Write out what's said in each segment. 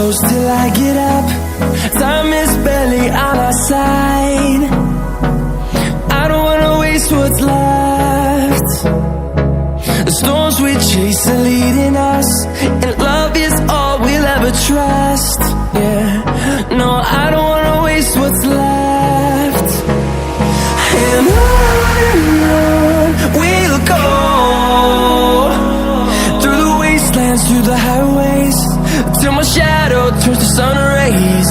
close till I get up. Time is barely on our side. I don't wanna waste what's left. The storms we chase are leading us, and love is all we'll ever trust. Yeah, no, I don't wanna waste what's left. And on we'll go, through the wastelands, through the highways, till my shadow turns to sun rays.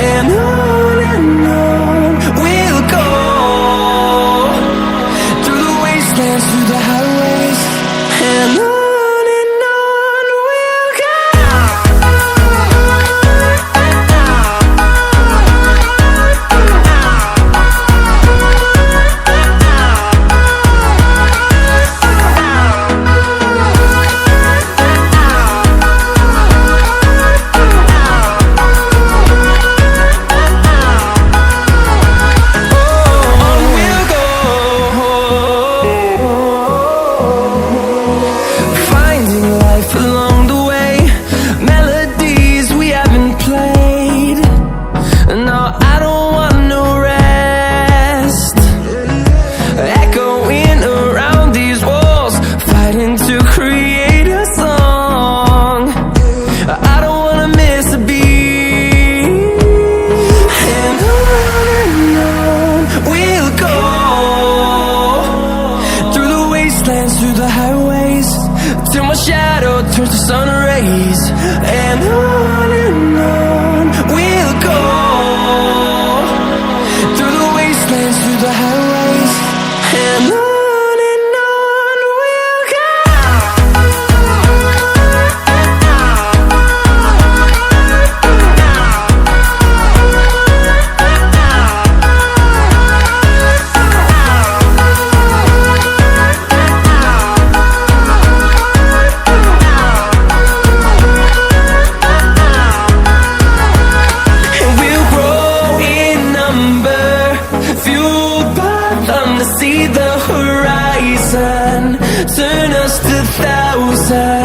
And on we'll go, through the wastelands, through the highways, and on we'll go. To create a song, I don't wanna miss a beat. And on we'll go, through the wastelands, through the highways, till my shadow turns to sun rays. And on we'll go, through the wastelands, through the highways, and on. See the horizon turn us to thousands.